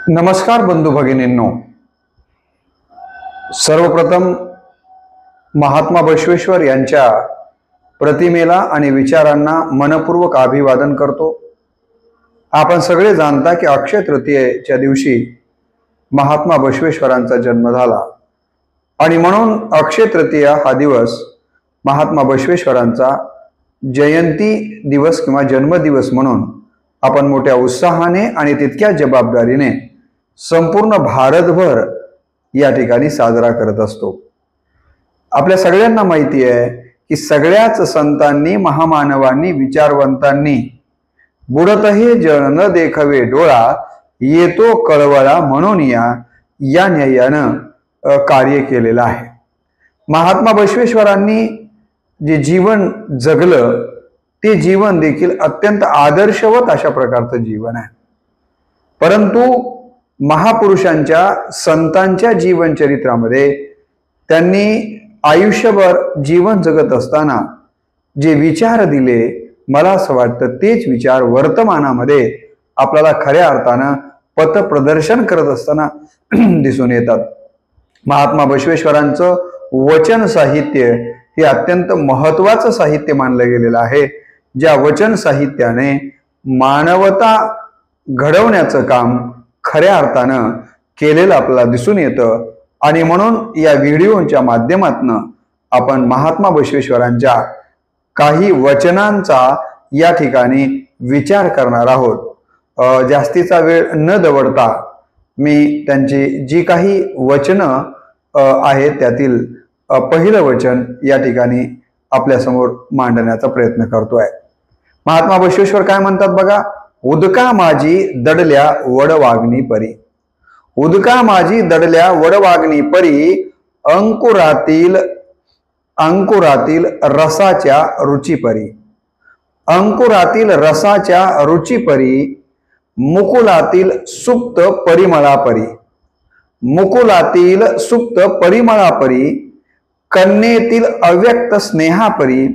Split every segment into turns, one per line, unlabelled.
नमस्कार बंधू भगिनींनो, सर्वप्रथम महात्मा बसवेश्वर यांच्या प्रतिमेला आणि विचारांना मनपूर्वक अभिवादन करतो। आपण सगळे जाणता की अक्षय तृतीयेच्या दिवशी महात्मा बसवेश्वरांचा जन्म झाला आणि म्हणून अक्षय तृतीया हा दिवस महात्मा बसवेश्वरांचा जयंती दिवस किंवा जन्मदिवस म्हणून आपण मोठ्या उत्साहाने आणि तितक्या जबाबदारीने संपूर्ण भारतभर या ठिकाणी साजरा करत असतो। आपल्या सगळ्यांना माहिती आहे की सगळ्याच संतांनी, महामानवांनी, विचारवंतांनी बुडतही जळ न देखवे डोळा, येतो कळवळा म्हणून या न्यायानं कार्य केलेलं आहे। महात्मा बसवेश्वरांनी जे जीवन जगलं ते जीवन देखील अत्यंत आदर्शवत अशा प्रकारचं जीवन आहे। परंतु महापुरुषांच्या, संतांच्या जीवन चरित्रामध्ये त्यांनी आयुष्यभर जीवन जगत असताना जे विचार दिले, मला असं वाटतं तेच विचार वर्तमानामध्ये आपल्याला खऱ्या अर्थानं पथप्रदर्शन करत असताना दिसून येतात। महात्मा बसवेश्वरांचं वचन साहित्य हे अत्यंत महत्त्वाचं साहित्य मानलं गेलेलं आहे, ज्या वचन साहित्याने मानवता घडवण्याचं काम खऱ्या अर्थानं केलेलं आपल्याला दिसून येतं। आणि म्हणून या व्हिडिओच्या माध्यमातून आपण महात्मा बसवेश्वरांच्या काही वचनांचा या ठिकाणी विचार करणार आहोत। जास्तीचा वेळ न दवडता मी त्यांची जी काही वचनं आहेत त्यातील पहिलं वचन या ठिकाणी आपल्यासमोर मांडण्याचा प्रयत्न करतोय। महात्मा बसवेश्वर काय म्हणतात बघा, उदका माझी दडल्या वडवाग्नी परी, उदका माझी दडल्या वडवाग्नी परी, अंकुरातील रसाच्या रुची परी, अंकुरातील रसाच्या रुची परी, मुकुलातील सुप्त परिमळा परी, मुकुलातील सुप्त परिमळा परी, कन्येतील अव्यक्त स्नेहा परी,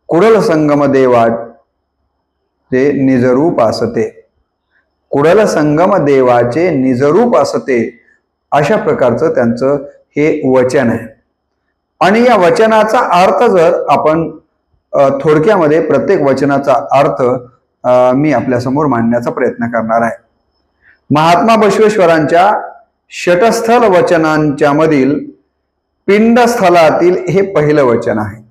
कुडल संगम देवाचे निजरूप असते, कुडल संगम देवाचे निजरूप असते, अशा प्रकारचं त्यांचं हे वचन आहे। आणि या वचनाचा अर्थ जर आपण थोडक्यामध्ये प्रत्येक वचनाचा अर्थ मी आपल्यासमोर मांडण्याचा प्रयत्न करणार आहे। महात्मा बसवेश्वरांच्या षटस्थल वचनांच्या मधील पिंडस्थलातील हे पहिलं वचन आहे।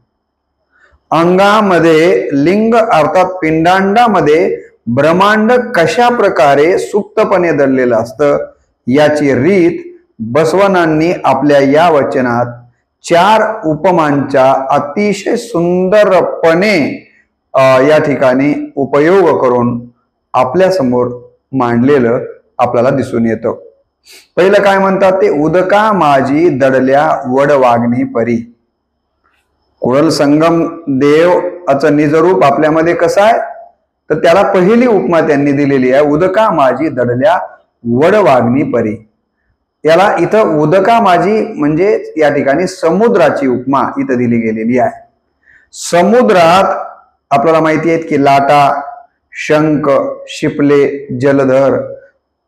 अंगामध्ये लिंग अर्थात पिंडांडामध्ये ब्रह्मांड कशा प्रकारे सुप्तपणे दडलेलं असतं याची रीत बसवनांनी आपल्या या वचनात 4 उपमांचा अतिशय सुंदरपणे या ठिकाणी उपयोग करून आपल्या समोर मांडलेलं आपल्याला दिसून येतं। पहिलं काय म्हणतात ते, उदका माझी दडल्या वडवाग्नी परी। कुडल संगम देवाचं निजरूप आपल्यामध्ये कसं आहे तर त्याला पहिली उपमा त्यांनी दिलेली आहे, उदका माझी दडल्या वडवाग्नी परी। याला इथं उदका माझी म्हणजे या ठिकाणी समुद्राची उपमा इथं दिली गेलेली आहे। समुद्रात आपल्याला माहिती आहे की लाटा, शंख, शिपले, जलधर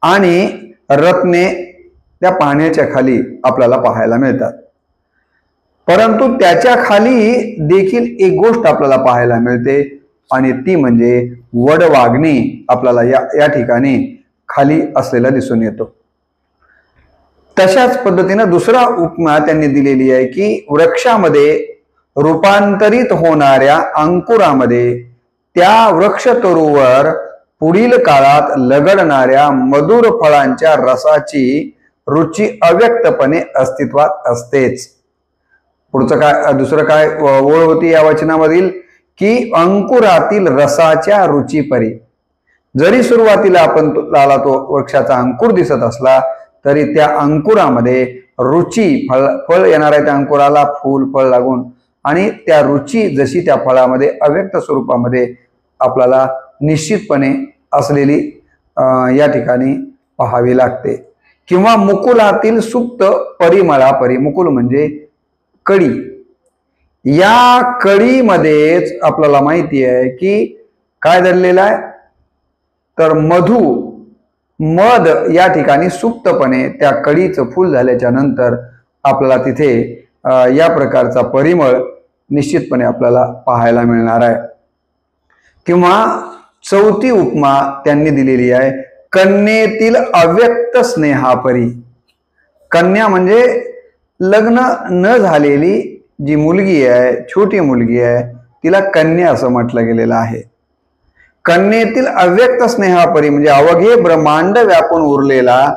आणि रत्ने त्या पाण्याच्या खाली आपल्याला पाहायला मिळतात। परंतु त्याच्या खाली देखील एक गोष्ट आपल्याला पाहायला मिळते आणि ती म्हणजे वडवाग्नी आपल्याला या ठिकाणी खाली असलेला दिसून येतो। तशाच पद्धतीने दुसरा उपमा त्यांनी दिलेली आहे की वृक्षामध्ये रूपांतरित होणाऱ्या अंकुरामध्ये त्या वृक्षतरुवर पुढील काळात लगडणाऱ्या मधुर फळांच्या रसाची रुची अव्यक्तपणे अस्तित्वात असतेच। पुढचं काय, दुसरं काय ओळ होती या वचनामधील की अंकुरातील रसाच्या रुची परी। जरी सुरुवातीला आपण तो वृक्षाचा अंकुर दिसत असला तरी त्या अंकुरामध्ये रुची, फळ येणार आहे त्या अंकुराला, फूल फळ लागून, आणि त्या रुची जशी त्या फळामध्ये अव्यक्त स्वरूपामध्ये आपल्याला निश्चितपणे असलेली या ठिकाणी पाहावी लागते। किंवा मुकुलातील सुप्त परिमळा परी, मुकुल म्हणजे कळी, या कळीमध्येच आपल्याला माहिती आहे की काय दडलेलं आहे तर मधू मध या ठिकाणी सुप्तपणे त्या कडीचं फूल झाल्याच्या नंतर आपल्याला तिथे या प्रकारचा परिमळ निश्चितपणे आपल्याला पाहायला मिळणार आहे. किंवा चौथी उपमा त्यांनी दिलेली आहे, कन्येतील अव्यक्त स्नेहापरी. कन्या म्हणजे लग्न न झालेली जी मुलगी आहे, छोटी मुलगी आहे, तिला कन्या असं म्हटलं गेलेलं आहे. कन्येतील अव्यक्त स्नेहापरी म्हणजे अवघे ब्रह्मांड व्यापून उरलेला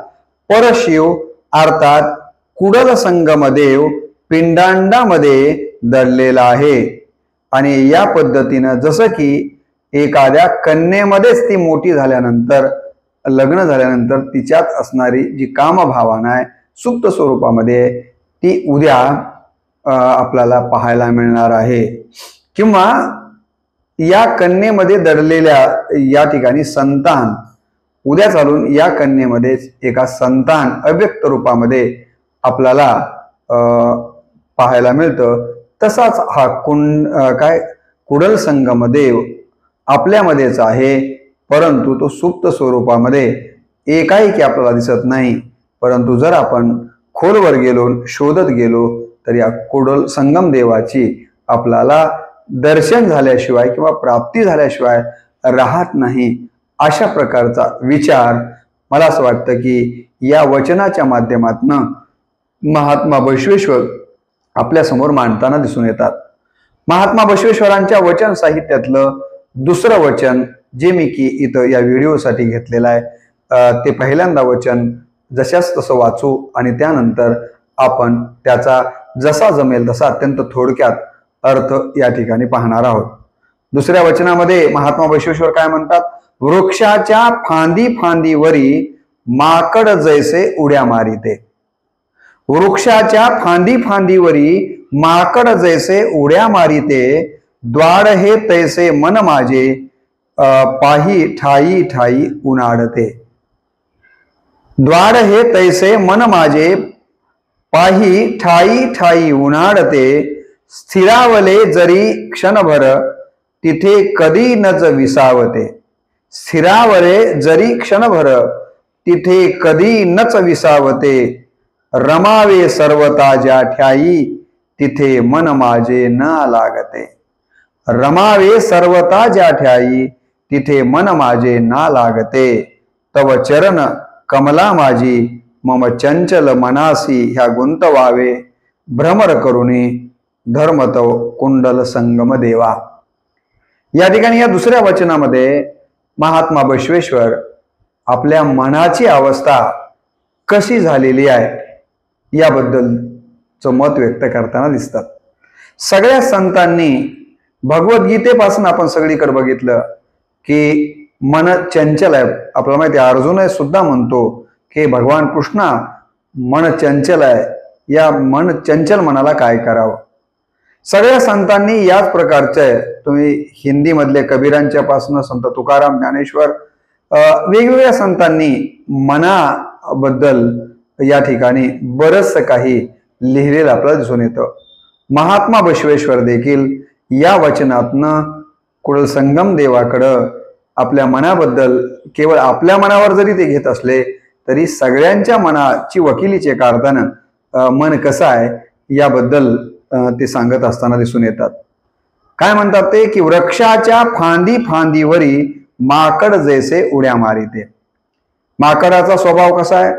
परशिव अर्थात कुडल संगमदेव पिंडांडामध्ये दडलेला आहे. आणि या पद्धतीनं जसं की एखाद्या कन्येमध्येच ती मोठी झाल्यानंतर, लग्न झाल्यानंतर तिच्यात असणारी जी कामभावना आहे सुप्त स्वरूपामध्ये, ती उद्या आपल्याला पाहायला मिळणार आहे. किंवा या कन्येमध्ये दडलेल्या या ठिकाणी संतान, उद्या चालून या कन्येमध्येच एका संतान अव्यक्त रूपामध्ये आपल्याला पाहायला मिळतं. तसाच हा कुडल संगमदेव आपल्यामध्येच आहे, परंतु तो सुप्त स्वरूपामध्ये एकाएकी आपल्याला दिसत नाही. परंतु जर आपण खोलवर गेलो, शोधत गेलो, तर या कुडल संगम देवाची आपल्याला दर्शन झाल्याशिवाय किंवा प्राप्ती झाल्याशिवाय राहत नाही. अशा प्रकारचा विचार मला असं वाटतं की या वचनाच्या माध्यमातून महात्मा बसवेश्वर आपल्या समोर मांडताना दिसून येतात. महात्मा बसवेश्वरांच्या वचन साहित्यातलं दुसरं वचन जे मी की इथं या व्हिडिओसाठी घेतलेलं आहे, ते पहिल्यांदा वचन जशाच तसं वाचू आणि त्यानंतर आपण त्याचा जसा जमेल तसा अत्यंत थोडक्यात अर्थ या ठिकाणी पाहणार आहोत. दुसऱ्या वचनामध्ये महात्मा बसवेश्वर काय म्हणतात, वृक्षाच्या फांदी फांदीवरी माकड जैसे उड्या मारिते. वृक्षाच्या फांदी फांदीवरी माकड जैसे उड्या मारिते, द्वाड हे तैसे मन माझे पाही ठाई ठाई उनाडते. द्वाड हे तैसे मन माझे पाही ठाई ठाई उनाडते, स्थिरावले जरी क्षणभर तिथे कधी नच विसावते. स्थिरावले जरी क्षणभर तिथे कधी नच विसावते, रमावे सर्वता ज्या ठाई तिथे मन माझे न लागते. रमावे सर्वता ज्या ठाई तिथे मन माझे ना लागते, तव चरण कमला माझी मम चंचल मनासी ह्या गुंतवावे, भ्रमर करुणी धर्मतव कुंडल संगम देवा. या ठिकाणी या दुसऱ्या वचनामध्ये महात्मा बसवेश्वर आपल्या मनाची अवस्था कशी झालेली आहे याबद्दलचं मत व्यक्त करताना दिसतात. सगळ्या संतांनी भगवद्गीतेपासून आपण सगळीकडे बघितलं की मन चंचल आहे. आपल्याला माहिती आहे, अर्जुन सुद्धा म्हणतो की भगवान कृष्णा मन चंचल आहे, या मन चंचल मनाला काय करावं. सगळ्या संतांनी याच प्रकारचे, तुम्ही हिंदी मधले कबीरांच्या पासून संत तुकाराम, ज्ञानेश्वर, वेगवेगळ्या संतांनी मनाबद्दल या ठिकाणी बरंच काही लिहिलेलं आपल्याला दिसून येतं. महात्मा बसवेश्वर देखील या वचनातनं कुडल संगम देवाकडं आपल्या मनाबद्दल, केवळ आपल्या मनावर जरी ते घेत असले तरी सगळ्यांच्या मनाची वकिलीचे काढताना मन कसं आहे याबद्दल ते सांगत असताना दिसून येतात. काय म्हणतात ते की वृक्षाच्या फांदी फांदीवरी माकड जैसे उड्या मारिते. माकडाचा स्वभाव कसा आहे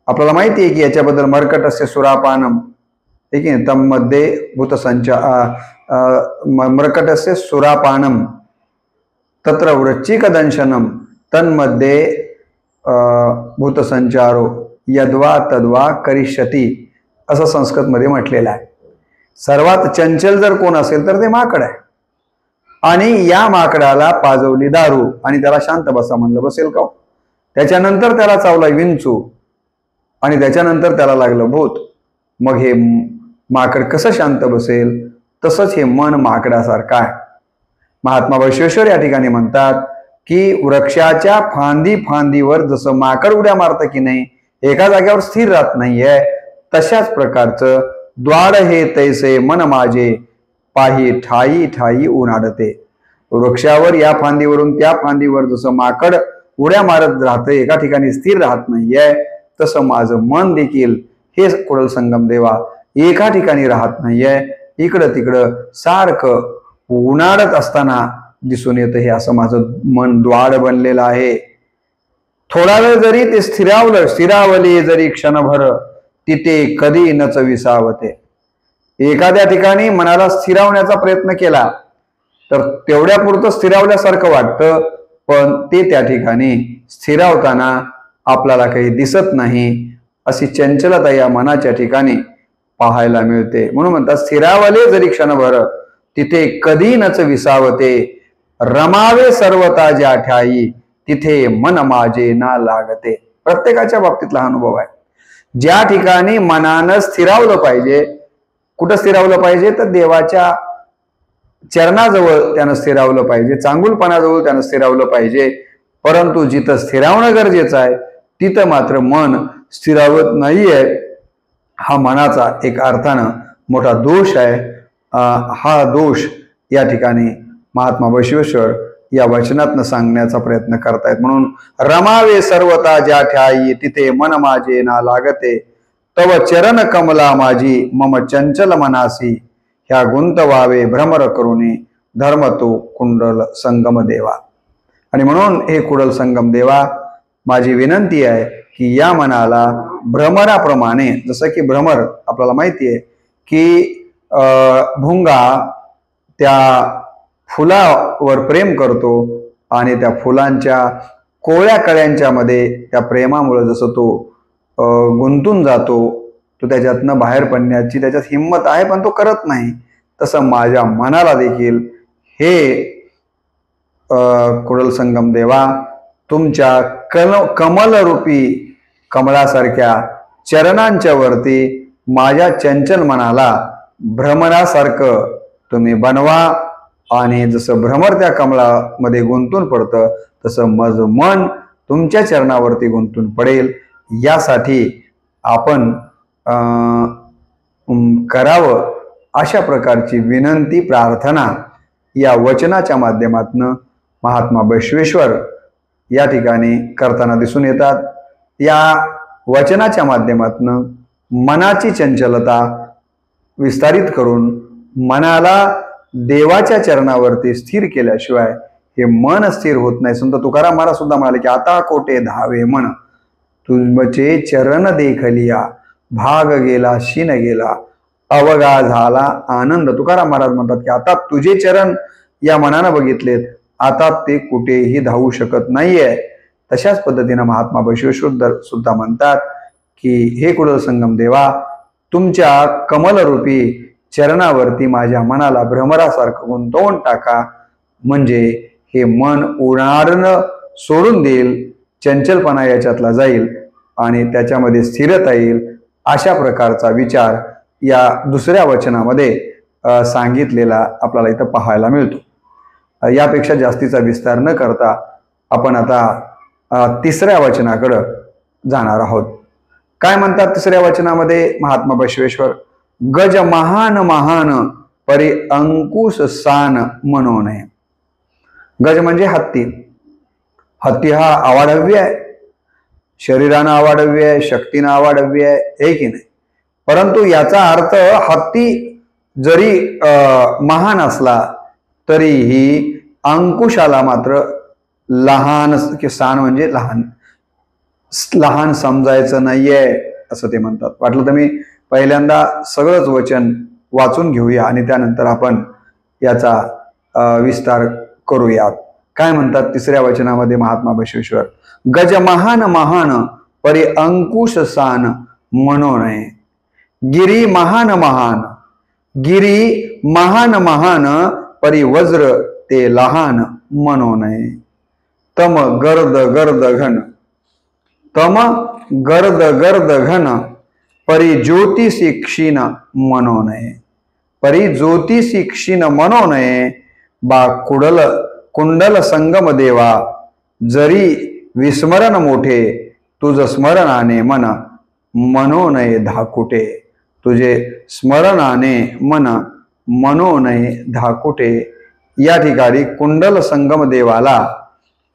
आपल्याला माहिती आहे की याच्याबद्दल मर्कटस्य सुरापानम, ठीक आहे, तमध्ये मर्कटस्य सुरापानम तत्र वृश्चिकदंशनम तन्मध्ये भूतसंचारो यद्वा तद्वा करिष्यती असं संस्कृतमध्ये म्हटलेलं आहे. सर्वात चंचल जर कोण असेल तर ते माकड आहे. आणि या माकडाला पाजवली दारू आणि त्याला शांत बसा म्हणलं, बसेल का? त्याच्यानंतर त्याला चावला विंचू आणि त्याच्यानंतर त्याला लागलं भूत. मग हे माकड कसं शांत बसेल? तसंच हे मन माकडासारखं आहे. महात्मा बसवेश्वर या ठिकाणी म्हणतात की वृक्षाच्या फांदी फांदीवर जसं माकड उड्या मारतं की नाही, एका जागेवर स्थिर राहत नाहीये, तशाच प्रकारचं द्वाड हे तैसे मन माझे पाही ठाई ठाई उनाडते. वृक्षावर या फांदीवरून त्या फांदीवर जसं माकड उड्या मारत राहतं, एका ठिकाणी स्थिर राहत नाहीये, तसं माझं मन देखील हे कुडल संगम देवा एका ठिकाणी राहत नाहीये, इकडं तिकडं सारखं उन्हाळत असताना दिसून येतं. हे असं माझं मन द्वाड बनलेलं आहे. थोडा वेळ जरी ते स्थिरावले जरी क्षणभर, तिथे कधी नच विसावते. एखाद्या ठिकाणी मनाला स्थिरावण्याचा प्रयत्न केला तर तेवढ्या पुरतं स्थिरावल्यासारखं वाटतं, पण ते त्या ठिकाणी स्थिरावताना आपल्याला काही दिसत नाही. अशी चंचलता या मनाच्या ठिकाणी पाहायला मिळते. म्हणून म्हणतात स्थिरावले जरी क्षणभर, तिथे कधी नच विसावते. रमावे सर्वता ज्या ठाई, तिथे मन माझे ना लागते. प्रत्येकाच्या बाबतीतला अनुभव आहे. ज्या ठिकाणी मनानं स्थिरावलं पाहिजे, कुठं स्थिरावलं पाहिजे तर देवाच्या चरणाजवळ त्यानं स्थिरावलं पाहिजे, चांगुलपणाजवळ त्यानं स्थिरावलं पाहिजे. परंतु जिथं स्थिरावणं गरजेचं आहे तिथं मात्र मन स्थिरावत नाहीये. हा मनाचा एक अर्थानं मोठा दोष आहे. हा दोष या ठिकाणी महात्मा बसवेश्वर या वचनातनं सांगण्याचा प्रयत्न करतायत. म्हणून रमावे सर्वता ज्या ठाई, तिथे मन माझे ना लागते. तव चरण कमला माझी, मम चंचल मनासी. ह्या गुंतवावे भ्रमर करुणी, धर्म तो कुंडल संगम देवा. आणि म्हणून हे कुडल संगम देवा, माझी विनंती आहे की या मनाला भ्रमराप्रमाणे, जसं की भ्रमर आपल्याला माहिती आहे की भुंगा त्या फुलावर प्रेम करतो आणि त्या फुलांच्या कोवळ्या कळ्यांच्या मध्ये त्या प्रेमामुळे जसं तो गुंतून जातो, तो त्याच्यातनं बाहेर पडण्याची त्याच्यात हिंमत आहे पण तो करत नाही. तसं माझ्या मनाला देखील हे कुडल संगम देवा तुमच्या कमलरूपी कमळासारख्या चरणांच्या वरती माझ्या चंचल मनाला भ्रमरासारखं तुम्ही बनवा. आणि जसं भ्रमर त्या कमळामध्ये गुंतून पडतं तसं माझं मन तुमच्या चरणावरती गुंतून पडेल. यासाठी आपण करावं अशा प्रकारची विनंती, प्रार्थना या वचनाच्या माध्यमातून महात्मा बसवेश्वर या ठिकाणी करताना दिसून येतात. या वचनाच्या माध्यमातून मनाची चंचलता विस्तारित करून मनाला देवाच्या चरणावरती स्थिर केल्याशिवाय हे मन स्थिर होत नाही. संत तुकाराम महाराज सुद्धा म्हणाले की आता कोठे धावे मन, तुमचे चरण देखलिया. भाग गेला शीन गेला, अवगा झाला आनंद. तुकाराम महाराज म्हणतात की आता तुझे चरण या मनानं बघितलेत, आता ते कुठेही धावू शकत नाहीये. तशाच पद्धतीनं महात्मा बसवेश्वर सुद्धा म्हणतात की हे कुडल संगम देवा, तुमच्या कमलरूपी चरणावरती माझ्या मनाला भ्रमरासारखं गुंतवून टाका, म्हणजे हे मन उडाणं सोडून देईल, चंचलपणा याच्यातला जाईल आणि त्याच्यामध्ये स्थिरता येईल. अशा प्रकारचा विचार या दुसऱ्या वचनामध्ये सांगितलेला आपल्याला इथं पाहायला मिळतो. यापेक्षा जास्तीचा विस्तार न करता आपण आता तिसऱ्या वचनाकडं जाणार आहोत. काय म्हणतात तिसऱ्या वचनामध्ये महात्मा बसवेश्वर? गज महान महान परी अंकुश सान म्हणून आहे. गज म्हणजे हत्ती. हत्ती हा अवाढव्य आहे, शरीरानं अवाढव्य आहे, शक्तीनं अवाढव्य आहे, हे की नाही. परंतु याचा अर्थ हत्ती जरी महान असला तरीही अंकुशाला मात्र लहान, सान म्हणजे लहान, लहान समजायचं नाहीये असं ते म्हणतात. वाटलं तर मी पहिल्यांदा सगळंच वचन वाचून घेऊया आणि त्यानंतर आपण याचा विस्तार करूयात. काय म्हणतात तिसऱ्या वचनामध्ये महात्मा बसवेश्वर? गज महान महान परी अंकुश सान म्हणू नये. गिरी महान महान, गिरी महान महान परी वज्र ते लहान म्हणू नये. तम गर्द गर्द घन, तम गर्द गर्द घन परी ज्योतिषी क्षीण म्हणू नये. परी ज्योतिषी क्षीण म्हणू नये. बा कुंडल संगम देवा, जरी विस्मरण मोठे तुझ स्मरणाने मन म्हणू नये धाकुटे. तुझे स्मरणाने मन म्हणू नये धाकुटे. या ठिकाणी कुंडल संगम देवाला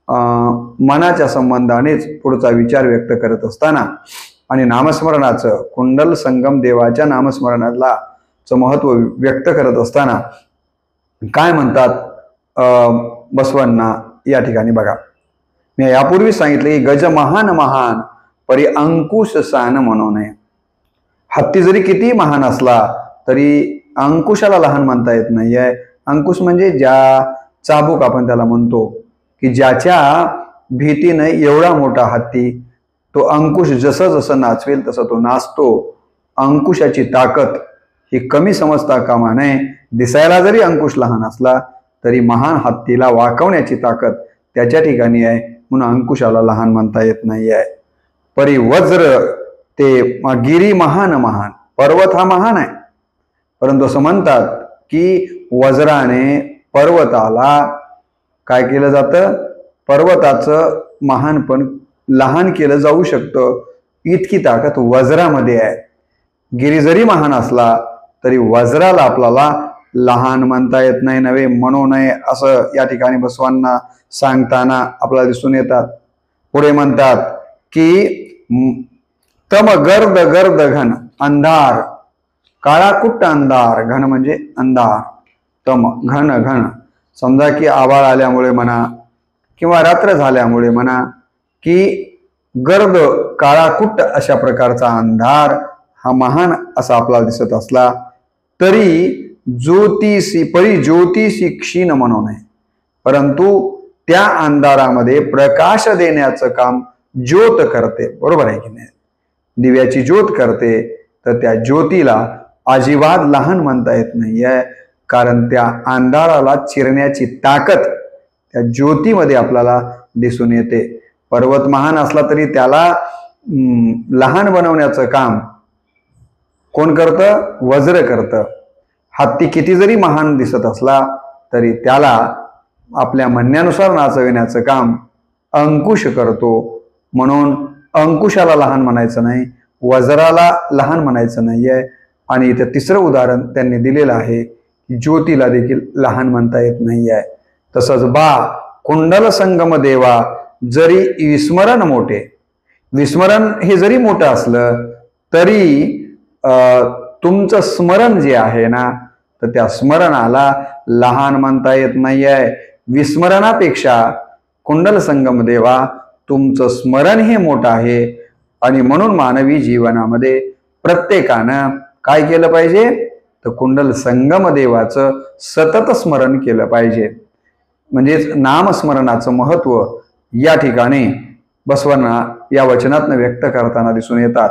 मनाच्या संबंधानेच पुढचा विचार व्यक्त करत असताना आणि नामस्मरणाचं कुंडल संगम देवाच्या नामस्मरणाला महत्व व्यक्त करत असताना काय म्हणतात बसवांना या ठिकाणी बघा. मी यापूर्वी सांगितले की गज महान महान परी अंकुश सान म्हणू नये. हत्ती जरी किती महान असला तरी अंकुशाला लहान म्हणता येत नाहीये. अंकुश म्हणजे ज्या चाबूक आपण त्याला म्हणतो की ज्याच्या भीतीने एवढा मोठा हत्ती तो अंकुश जसं जसं नाचवेल तसं तो नाचतो. अंकुशाची ताकद ही कमी समजता कामा नये. दिसायला जरी अंकुश लहान असला तरी महान हत्तीला वाकवण्याची ताकद त्याच्या ठिकाणी आहे, म्हणून अंकुशाला लहान म्हणता येत नाही आहे. परी वज्र ते गिरी महान महान, पर्वत हा महान आहे, परंतु असं म्हणतात की वज्राने पर्वताला काय केलं जातं, पर्वताचं महानपण लहान केलं जाऊ शकतं. इतकी ताकद वज्रामध्ये आहे. गिरी जरी महान असला तरी वज्राला आपल्याला लहान म्हणता येत नाही, नव्हे म्हणू नये असं या ठिकाणी बसवांना सांगताना आपल्याला दिसून येतात. पुढे म्हणतात की तम गर्द गर्द घन, अंधार काळाकुट्ट अंधार, घन म्हणजे अंधार, तम घन घन. समजा की आभाळ आल्यामुळे म्हणा किंवा रात्र झाल्यामुळे म्हणा की गर्द काळाकुट्ट अशा प्रकारचा अंधार हा महान असा आपल्याला दिसत असला तरी ज्योतिषी परी ज्योतिषी क्षीण म्हणू नये, परंतु त्या अंधारामध्ये प्रकाश देण्याचं काम ज्योत करते. बरोबर आहे की नाही? दिव्याची ज्योत करते, तर त्या ज्योतीला अजिबात लहान म्हणता येत नाहीये, कारण त्या अंधाराला चिरण्याची ताकद त्या ज्योतीमध्ये आपल्याला दिसून येते. पर्वत महान असला तरी त्याला लहान बनवण्याचं काम कोण करतं? वज्र करतं. हत्ती किती जरी महान दिसत असला तरी त्याला आपल्या म्हणण्यानुसार नाचविण्याचं काम अंकुश करतो. म्हणून अंकुशाला लहान म्हणायचं नाही, वज्राला लहान म्हणायचं नाहीये. आणि इथे तिसरं उदाहरण त्यांनी दिलेलं आहे की ज्योतीला देखील लहान म्हणता येत नाही आहे. तसंच कुंडल संगम देवा जरी विस्मरण मोठे, विस्मरण हे जरी मोठं असलं तरी तुमचं स्मरण जे आहे ना, तर त्या स्मरणाला लहान म्हणता येत नाही आहे. विस्मरणापेक्षा कुंडल संगम देवा तुमचं स्मरण हे मोठं आहे. आणि म्हणून मानवी जीवनामध्ये प्रत्येकानं काय केलं पाहिजे, तर कुंडल संगम देवाचं सतत स्मरण केलं पाहिजे. म्हणजेच नामस्मरणाचं महत्व या ठिकाणी बसवांना या वचनातनं व्यक्त करताना दिसून येतात.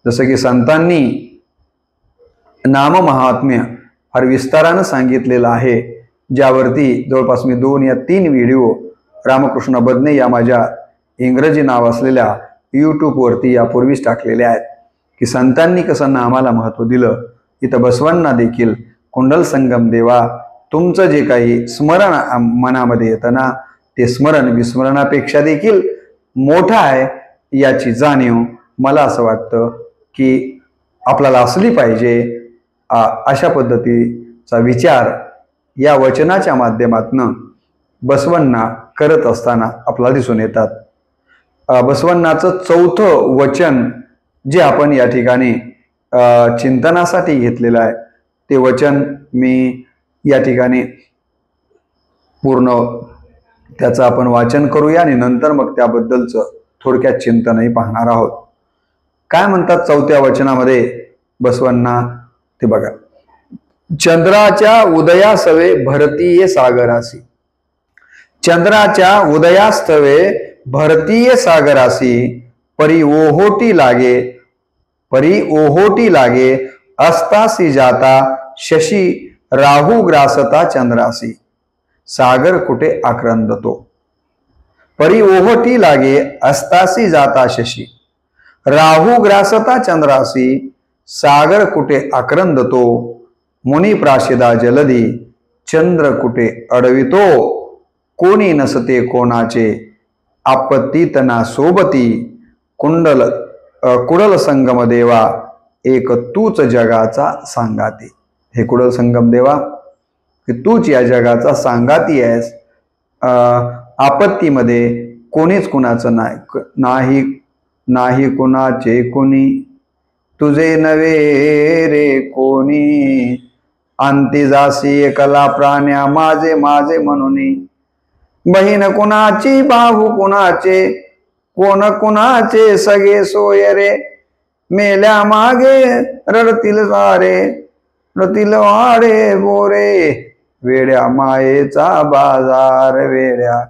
जसं की संतांनी नाम महात्म्य फार विस्तारानं सांगितलेलं आहे, ज्यावरती जवळपास मी 2 या 3 व्हिडिओ रामकृष्ण बदने या माझ्या इंग्रजी नाव असलेल्या यूट्यूबवरती यापूर्वीच टाकलेले आहेत की संतांनी कसं नामाला महत्व दिलं. इथं बसवांना देखील कुंडल संगम देवा तुमचं जे काही स्मरण मनामध्ये येतं ना, ते स्मरण विस्मरणापेक्षा देखील मोठं आहे याची जाणीव मला असं वाटतं की आपल्याला असली पाहिजे. अशा पद्धतीचा विचार या वचनाच्या माध्यमातून बसवांना करत असताना आपल्याला दिसून येतात. बसवांनाचं 4थं वचन जे आपण या ठिकाणी चिंतनासाठी घेतलेलं आहे ते वचन मी या ठिकाणी पूर्ण त्याचं आपण वाचन करूया आणि नंतर मग त्याबद्दलचं थोडक्यात चिंतनही पाहणार आहोत. काय म्हणतात 4थ्या वचनामध्ये बसवांना ते बघा. चंद्राच्या उदयास्तवे भरतीये सागरासी, चंद्राच्या उदयास्तवे भरतीये सागरासी, परी ओहोटी लागे, परी ओहोटी लागे, अस्तासी जाता शशी राहू ग्रासता चंद्रासी, सागर कुठे आक्रंदतो. परी ओहोटी लागे अस्तासी जाता शशी, राहू ग्रासता चंद्रासी, सागर कुठे आक्रंदतो. मुनी प्राशिदा जलधी, चंद्र कुठे अडवितो. कोणी नसते कोणाचे, आपत्तीतना सोबती. कुडल संगम देवा, एक तूच जगाचा सांगाती. हे कुडल संगम देवा की तूच या जगाचा सांगाती आहेस. आपत्तीमध्ये कोणीच कुणाचं नाही नाही कुणाचे कोणी, तुझे नवे रे कोणी, अंती जासी एकला प्राण्या माझे माझे म्हणून, बहीण कुणाची भाऊ कुणाचे, कोण कुणाचे सगळे सोय रे, मेल्या मागे रडतील सारे, रडतील वाडे बोरे, वेड्या मायेचा बाजार, वेड्या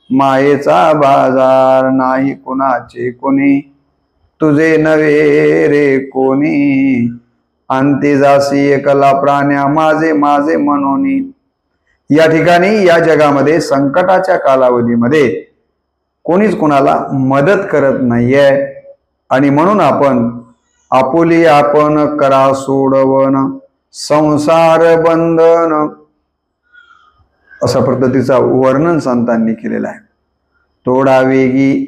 मायेचा बाजार, नाही कुणाचे कोणी, तुझे नवे रे कोणी, अंती जासी एकला प्राण्या माझे माझे म्हणून। या ठिकाणी या जगामध्ये संकटाच्या कालावधीमध्ये कोणीच कोणाला मदत करत नाहीये आणि म्हणून आपण आपुली आपण करा सोडवन, संसार बंधन, अशा पद्धतीचा वर्णन संतांनी केलेला आहे। तोडा वेगी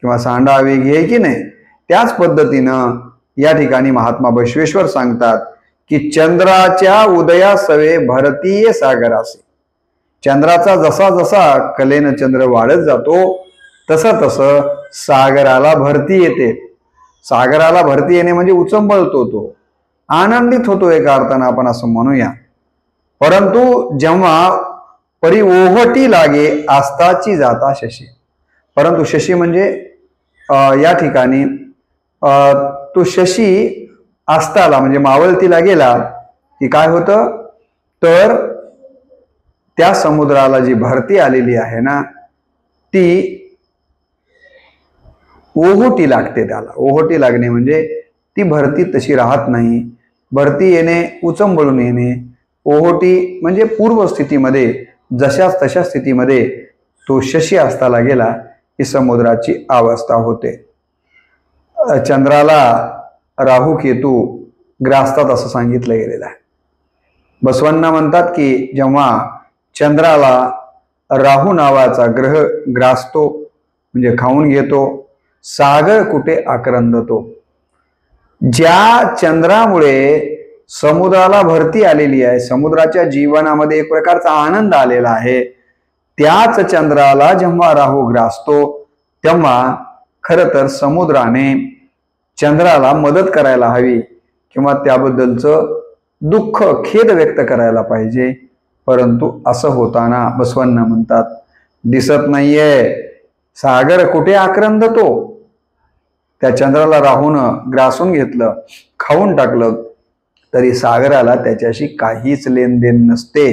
किंवा सांडा वेगी आहे की नाही, त्याच पद्धतीनं या ठिकाणी महात्मा बसवेश्वर सांगतात की चंद्राच्या उदयासवे भरतीये सागरासे, चंद्राचा जसा जसा कलेनं चंद्र वाढत जातो तसं तसं सागराला भरती येते। सागराला भरती येणे म्हणजे उचंबळतो, तो आनंदित होतो एका अर्थानं आपण असं म्हणूया। परंतु जेव्हा परी ओहटी लागे आस्ताची जाता शशी, परंतु शशी म्हणजे या ठिकाणी तो शशी आस्ताला म्हणजे मावळतीला गेला की काय होतं, तर त्या समुद्राला जी भरती आलेली आहे ना ती ओहोटी लागते। त्याला ओहोटी लागणे म्हणजे ती भरती तशी राहत नाही, भरती येणे उचंबळून येणे, ओहोटी म्हणजे पूर्व स्थितीमध्ये जशाच तशा स्थितीमध्ये तो शशी अस्ताला गेला ही समुद्राची अवस्था होते। चंद्राला राहू केतू ग्रासतात असं सांगितलं गेलेलं आहे। बसवांना म्हणतात की जेव्हा चंद्राला राहू नावाचा ग्रह ग्रासतो म्हणजे खाऊन घेतो, सागर कुठे आक्रंदतो। ज्या चंद्रामुळे समुद्राला भरती आलेली आहे, समुद्राच्या जीवनामध्ये एक प्रकारचा आनंद आलेला आहे, त्याच चंद्राला जेव्हा राहू ग्रासतो तेव्हा खरं तर समुद्राने चंद्राला मदत करायला हवी किंवा त्याबद्दलचं दुःख खेद व्यक्त करायला पाहिजे। परंतु असं होताना बसवांना म्हणतात दिसत नाहीये, सागर कुठे आक्रंदतो। त्या चंद्राला राहून ग्रासून घेतलं, खाऊन टाकलं तरी सागराला त्याच्याशी काहीच लेनदेन नसते,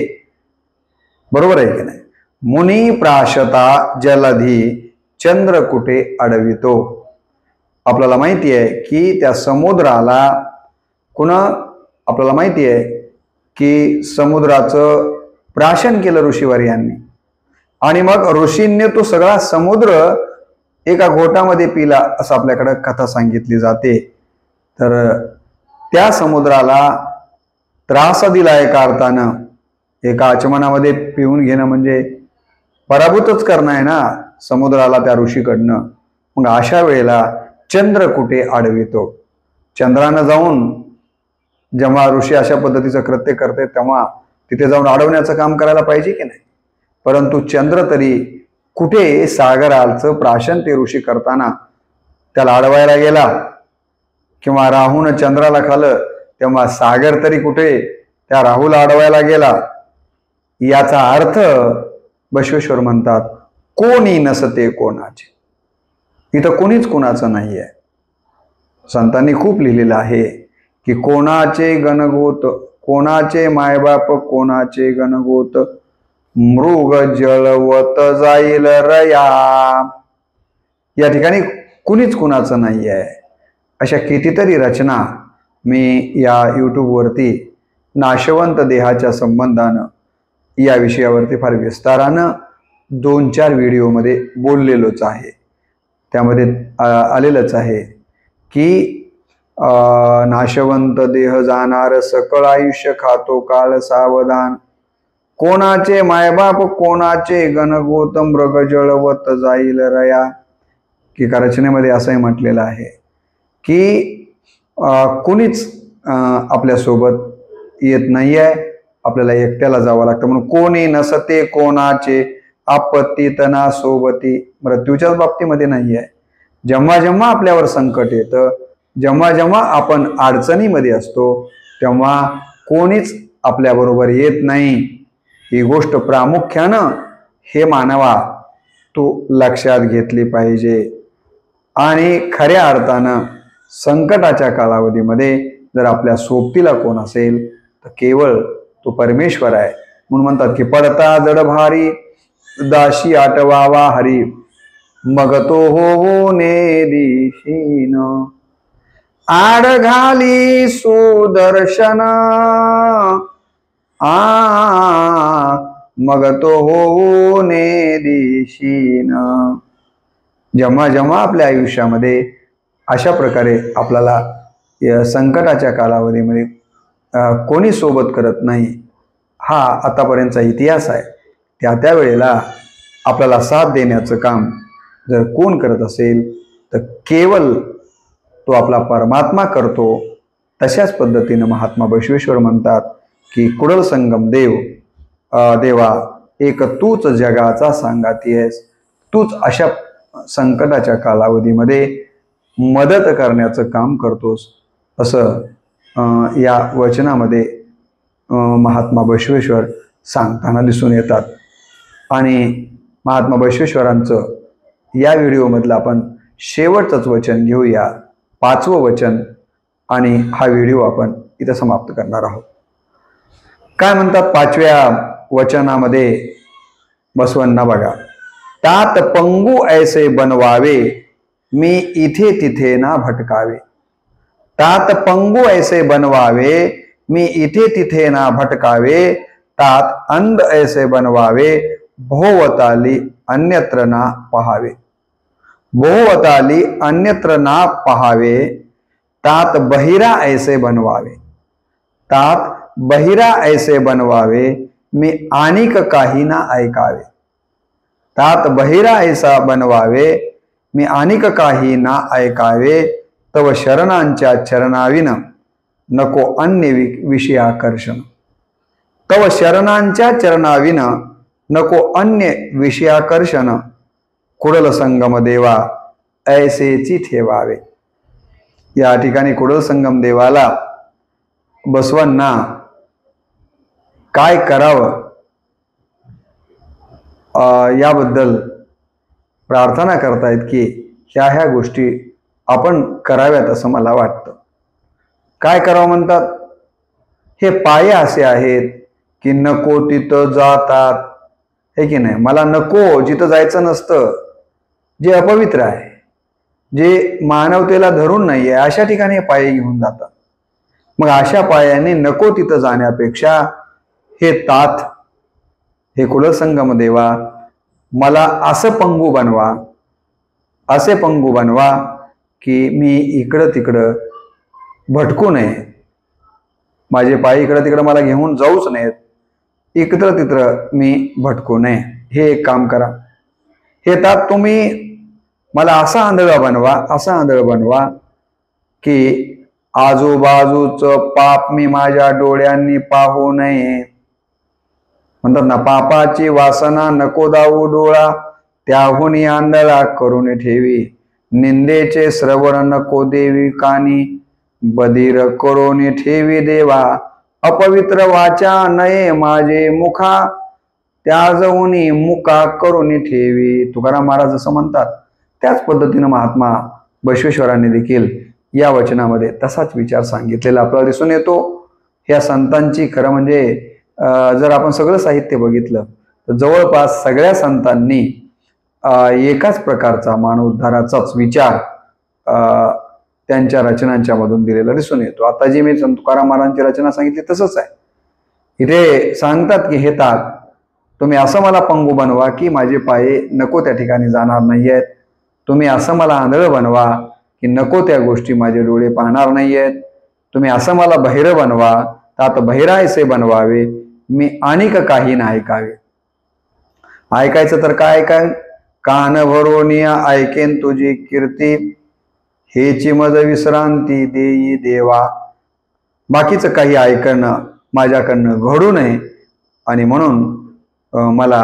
बरोबर आहे की नाही। मुनी प्राशता जलधी चंद्र कुठे अडवितो। आपल्याला माहिती आहे की त्या समुद्राला आपल्याला माहिती आहे की समुद्राचं प्राशन केलं ऋषीवर्यांनी आणि मग ऋषींनी तो सगळा समुद्र एका घोटामध्ये पिला असं आपल्याकडे कथा सांगितली जाते। तर त्या समुद्राला त्रास दिला एका अर्थानं, एका आचमनामध्ये पिऊन घेणं म्हणजे पराभूतच करणं आहे ना समुद्राला त्या ऋषीकडनं। मग अशा वेळेला चंद्र कुठे अडवितो, चंद्रानं जाऊन जेव्हा ऋषी अशा पद्धतीचं कृत्य करते तेव्हा तिथे जाऊन अडवण्याचं काम करायला पाहिजे की नाही। परंतु चंद्र तरी कुठे सागराचं प्राशन ते ऋषी करताना त्याला अडवायला गेला किंवा राहून चंद्राला खाल्लं तेव्हा सागर तरी कुठे त्या राहूला अडवायला गेला। याचा अर्थ बसवेश्वर म्हणतात कोणी नसते कोणाचे, इथं कोणीच कोणाचं नाही आहे। संतांनी खूप लिहिलेलं आहे की कोणाचे गणगोत, कोणाचे मायबाप कोणाचे गणगोत, मृग जळवत जाईल रया। या ठिकाणी कुणीच कुणाचं नाही आहे। अशा कितीतरी रचना मी या यूट्यूबवरती नाशवंत देहाच्या संबंधानं या विषयावरती फार विस्तारानं 2-4 व्हिडिओमध्ये बोललेलोच आहे। त्यामध्ये आलेलंच आहे की नाशवंत देह जाणार सकळ आयुष्य खातो काळ सावधान, कोणाचे मायबाप कोणाचे गणगोत, मृग जळवत जाईल रया। की का रचनेमध्ये असंही म्हटलेलं आहे की कुणीच आपल्यासोबत येत नाही आहे, आपल्याला एकट्याला जावं लागतं। म्हणून कोणी नसते कोणाचे आपत्ती तना सोबती, मृत्यूच्याच बाबतीमध्ये नाही आहे. जेव्हा जेव्हा आपल्यावर संकट येतं, जेव्हा जेव्हा आपण अडचणीमध्ये असतो, तेव्हा कोणीच आपल्याबरोबर येत नाही. ही गोष्ट प्रामुख्यानं हे मानवा तू लक्षात घेतली पाहिजे. आणि खऱ्या अर्थानं संकटाच्या कालावधीमध्ये जर आपल्या सोबतीला कोण असेल तर केवळ तो परमेश्वर आहे. म्हणून म्हणतात की पडता जड भारी दाशी आटवावा हरी, मग तो होऊने दिशीन, आड घाली सुदर्शन मग तो होऊने दिशीन. जेव्हा जेव्हा आपल्या आयुष्यामध्ये अशा प्रकारे आपल्याला या संकटाच्या कालावधीमध्ये कोणी सोबत करत नाही, हा आतापर्यंतचा इतिहास आहे, त्या वेळेला आपल्याला साथ देण्याचं काम जर कोण करत असेल तर केवळ तो आपला परमात्मा करतो. तशाच पद्धतीनं महात्मा बसवेश्वर म्हणतात की कुडल संगम देवा एक तूच जगाचा सांगाती आहेस. तूच अशा संकटाच्या कालावधीमध्ये मदत करण्याचं काम करतोस, असं या वचनामध्ये महात्मा बसवेश्वर सांगताना दिसून येतात. आणि महात्मा बसवेश्वरांचं या व्हिडिओमधलं आपण शेवटचंच वचन घेऊया, 5वं वचन, आणि हा व्हिडिओ आपण इथं समाप्त करणार आहोत. काय म्हणतात 5व्या वचनामध्ये बसवांना बघा, तात पंगू ऐसे बनवावे मी इथे तिथे ना भटकावे. तात पंगू ऐसे बनवावे मी इथे तिथे ना भटकावे, तात अंध ऐसे बनवावे भोवताली अन्यत्र ना पहावे. भोवताली अन्यत्र ना पहावे, तात बहिरा ऐसे बनवावे. तात बहिरा ऐसे बनवावे मी आणिक काही ना ऐकावे. तात बहिरा ऐसा बनवावे मी आणिक काही ना ऐकावे, तव शरणांच्या चरणाविन नको अन्य विषयाकर्षण. तव शरणांच्या चरणाविन नको अन्य विषयाकर्षण, कुडल संगम देवा ऐसेची ठेवावे. या ठिकाणी कुडल संगम देवाला बसवांना काय करावं याबद्दल प्रार्थना करतायत की ह्या गोष्टी आपण कराव्यात असं मला वाटतं. काय करावं म्हणतात, हे पाय असे आहेत की नको तिथं जातात, हे की नाही. मला नको जिथं जायचं नसतं, जे अपवित्र आहे, जे मानवतेला धरून नाही आहे, अशा ठिकाणी हे पाय घेऊन जातात. मग अशा पायाने नको तिथं जाण्यापेक्षा हे तात, हे कुलसंगम देवा, मला असं पंगू बनवा, असे पंगू बनवा की मी इकडं तिकडं भटकू नये. माझे पाय इकडं तिकडं मला घेऊन जाऊच नयेत, इकडं तिकडं मी भटकू नये. हे एक काम करा. हे तात तुम्ही मला असा आंधळा बनवा, असा आंधळ बनवा की आजूबाजूचं पाप मी माझ्या डोळ्यांनी पाहू नये. म्हणतात ना, पापाची वासना नको दाऊ डोळा, त्याहून आंधळा करून ठेवी. निंदेचे श्रवण नको देवी कानी, बधीर करून ठेवी देवा. अपवित्र वाचा नये माझे मुखा, त्याजवून मुका करून ठेवी. तुकाराम महाराज जसं म्हणतात त्याच पद्धतीनं महात्मा बसवेश्वरांनी देखील या वचनामध्ये तसाच विचार सांगितलेला आपल्याला दिसून येतो. ह्या संतांची खरं म्हणजे जर आपण सगळं साहित्य बघितलं तर जवळपास सगळ्या संतांनी एकाच प्रकारचा मानवोद्धाराचाच विचार त्यांच्या रचनांच्या मधून दिलेला दिसून येतो. आता जी मी संत तुकाराम महाराजांची रचना सांगितली तसंच आहे. इथे सांगतात की हे तात तुम्ही असं मला पंगू बनवा की माझे पाय नको त्या ठिकाणी जाणार नाही आहेत. तुम्ही असं मला आंधळ बनवा की नको त्या गोष्टी माझे डोळे पाहणार नाही आहेत. तुम्ही असं मला बहिर बनवा, तात बहिरायसे बनवावे मी अनेक काही ना ऐकावे. ऐकायचं तर काय ऐकाय, कान भरून ऐकेन तुझी कीर्ती, हेची मज विश्रांती देई देवा. बाकीचं काही ऐकणं माझ्याकडनं घडू नये आणि म्हणून मला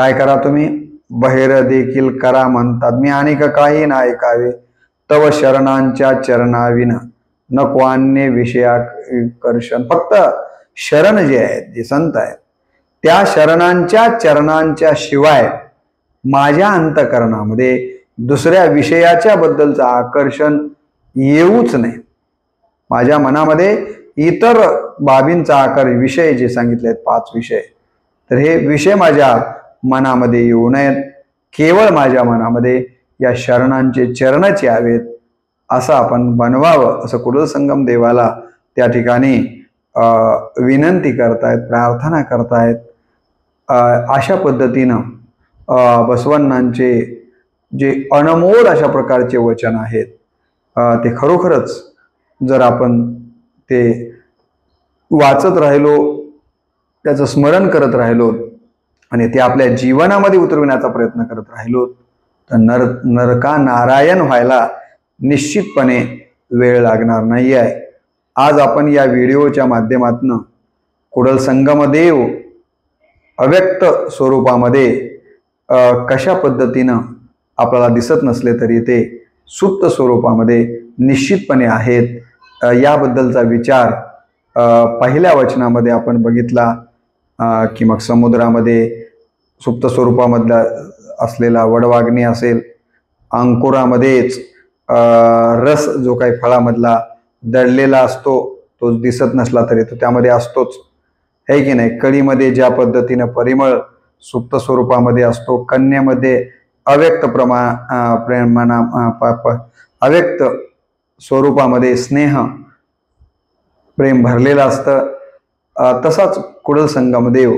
काय करा तुम्ही? बहिर देखील करा म्हणतात, मी अनेक काही ना ऐकावे, तव शरणांच्या चरणाविना नको अन्य विषयाकर्षण. फक्त शरण जे आहेत, जे संत आहेत, त्या शरणांच्या चरणांच्या शिवाय माझ्या अंतकरणामध्ये दुसऱ्या विषयाच्या बद्दलचं आकर्षण येऊच नाही. माझ्या मनामध्ये इतर बाबींचा विषय जे सांगितले आहेत 5 विषय, तर हे विषय माझ्या मनामध्ये येऊ नयेत. केवळ माझ्या मनामध्ये या शरणांचे चरणच यावेत असं आपण बनवावं, असं कुडल संगम देवाला त्या ठिकाणी विनंती करतायत, प्रार्थना करतायत. अशा पद्धतीनं बसवण्णांचे जे अनमोल अशा प्रकारचे वचन आहेत ते खरोखरच जर आपण ते वाचत राहिलो, त्याचं स्मरण करत राहिलो आणि ते आपल्या जीवनामध्ये उतरविण्याचा प्रयत्न करत राहिलो तर नरका नारायण व्हायला निश्चितपणे वेळ लागणार नाही आहे. आज आपण या व्हिडिओच्या माध्यमातून कुडल संगमदेव अव्यक्त स्वरूपामध्ये कशा पद्धतीनं आपल्याला दिसत नसले तरी ते सुप्त स्वरूपामध्ये निश्चितपणे आहेत याबद्दलचा विचार पहिल्या वचनामध्ये आपण बघितला की मग समुद्रामध्ये सुप्त स्वरूपामधला असलेला वडवाग्नी असेल, अंकुरामध्येच रस जो काही फळामधला दडलेला असतो तो दिसत नसला तरी तो त्यामध्ये असतोच, है की नाही. कळीमध्ये ज्या पद्धतीनं परिमळ सुप्त स्वरूपामध्ये असतो, कन्येमध्ये अव्यक्त अव्यक्त स्वरूपामध्ये स्नेह प्रेम भरलेलं असतं. तसाच कुडल संगमदेव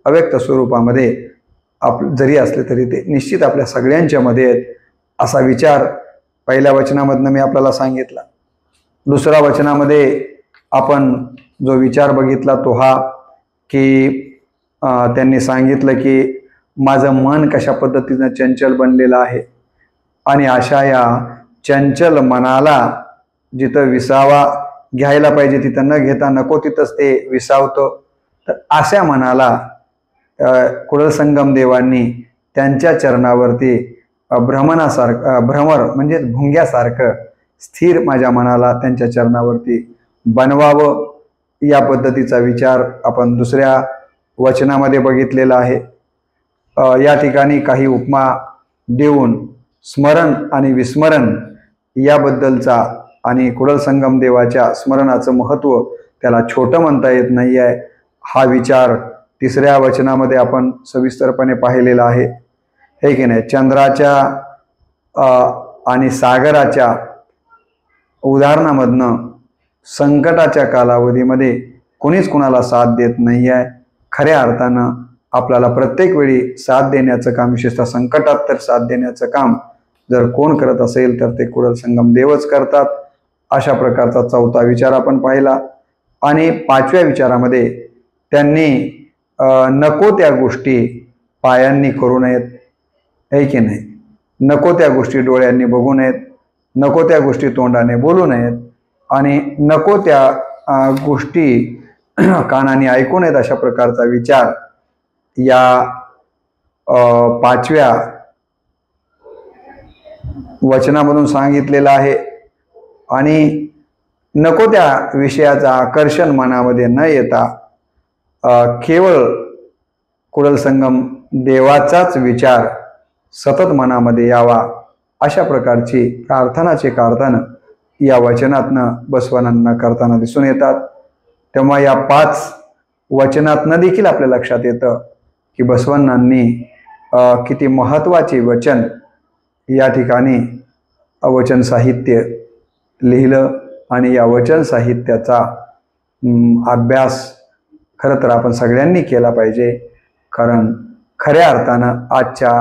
अव्यक्त स्वरूपामध्ये जरी असले तरी ते निश्चित आपल्या सगळ्यांच्या मध्ये आहेत असा विचार पहिल्या वचनामधनं मी आपल्याला सांगितला. दुसऱ्या वचनामध्ये आपण जो विचार बघितला तो हा की त्यांनी सांगितलं की माझं मन कशा पद्धतीनं चंचल बनलेलं आहे आणि अशा या चंचल मनाला जिथं विसावा घ्यायला पाहिजे तिथं न घेता नको तिथंच ते विसावतं. तर अशा मनाला कुडल संगम देवांनी त्यांच्या चरणावरती भ्रमर म्हणजे भुंग्यासारखं स्थिर माझ्या मनाला त्यांच्या चरणावरती बनवावं. या पद्धतीचा विचार आपण दुसऱ्या वचनामध्ये बघितलेला आहे. या ठिकाणी काही उपमा देऊन स्मरण आणि विस्मरण याबद्दलचा आणि कुडल संगम देवाच्या स्मरणाचं महत्त्व त्याला छोटं म्हणता येत नाही आहे हा विचार तिसऱ्या वचनामध्ये आपण सविस्तरपणे पाहिलेला आहे, हे की नाही. चंद्राच्या आणि सागराच्या उदाहरणामधनं संकटाच्या कालावधीमध्ये कोणीच कुणाला साथ देत नाही आहे. खऱ्या अर्थानं आपल्याला प्रत्येक वेळी साथ देण्याचं काम, विशेषतः संकटात तर साथ देण्याचं काम जर कोण करत असेल तर ते कुडल संगम देवच करतात. अशा प्रकारचा 4था विचार आपण पाहिला. आणि 5व्या विचारामध्ये त्यांनी नको त्या गोष्टी पायांनी करू नयेत, है की नाही. नको त्या गोष्टी डोळ्यांनी बघू नयेत, नको त्या गोष्टी तोंडाने बोलू नयेत आणि नको त्या गोष्टी कानाने ऐकू नयेत. अशा प्रकारचा विचार या 5व्या वचनामधून सांगितलेला आहे. आणि नको त्या विषयाचं आकर्षण मनामध्ये न येता केवळ कुडल संगम देवाचाच विचार सतत मनामध्ये यावा अशा प्रकारची प्रार्थनाचे कारस्थान या वचनातनं बसवण्णांना करताना दिसून येतात. तेव्हा या 5 वचनातनं देखील आपल्या लक्षात येतं की बसवण्णांनी किती महत्त्वाचे वचन या ठिकाणी वचन साहित्य लिहिलं आणि या वचन साहित्याचा अभ्यास खरं तर आपण सगळ्यांनी केला पाहिजे. कारण खऱ्या अर्थानं आजच्या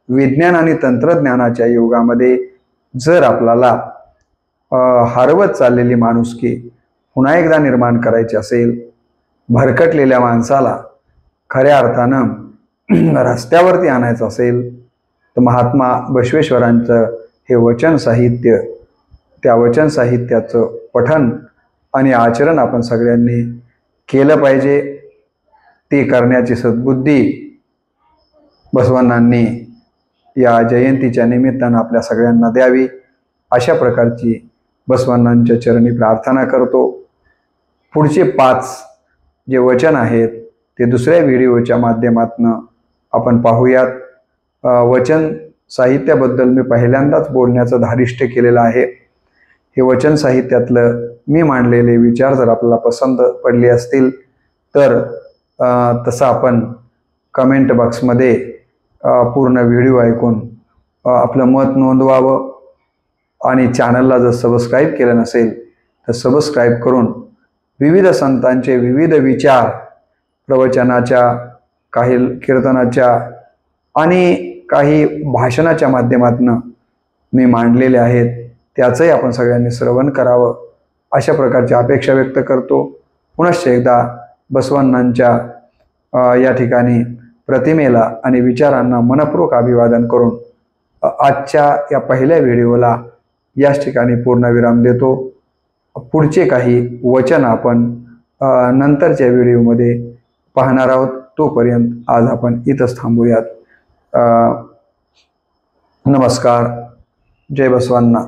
विज्ञान आणि तंत्रज्ञानाच्या युगामध्ये जर आपल्याला हरवत चाललेली माणुसकी पुन्हा एकदा निर्माण करायची असेल, भरकटलेल्या माणसाला खऱ्या अर्थानं रस्त्यावरती आणायचं असेल तर महात्मा बसवेश्वरांचं हे वचन साहित्य, त्या वचन साहित्याचं पठण आणि आचरण आपण सगळ्यांनी केलं पाहिजे. ते करण्याची सद्बुद्धी बसवण्णांनी या जयंतीच्या निमित्तानं आपल्या सगळ्यांना द्यावी, अशा प्रकारची बसवण्णांच्या चरणी प्रार्थना करतो. पुढचे 5 जे वचन आहेत ते दुसऱ्या व्हिडिओच्या माध्यमातून आपण पाहूयात. वचन साहित्याबद्दल मी पहिल्यांदाच बोलण्याचं धारिष्ट्य केलेलं आहे. हे वचन साहित्यातलं मी मांडलेले विचार जर आपल्याला पसंत पडले असतील तर तसं आपण कमेंट बॉक्समध्ये पूर्ण व्हिडिओ ऐकून आपलं मत नोंदवावं. आणि चॅनलला जर सबस्क्राईब केलं नसेल तर सबस्क्राईब करून विविध संतांचे विविध विचार, प्रवचनाच्या, काही कीर्तनाच्या आणि काही भाषणाच्या माध्यमातून मी मांडलेले आहेत, त्याचंही आपण सगळ्यांनी श्रवण करावं, अशा प्रकारची अपेक्षा व्यक्त करतो. पुनश्च एकदा बसवण्णांच्या या ठिकाणी प्रतिमेला आणि विचारांना मनपूर्वक अभिवादन करून आजच्या या पहिल्या व्हिडिओला याच ठिकाणी पूर्णविराम देतो. पुढचे काही वचन आपण नंतरच्या व्हिडिओमध्ये पाहणार आहोत. तोपर्यंत आज आपण इथंच थांबूयात. नमस्कार. जय बसवांना.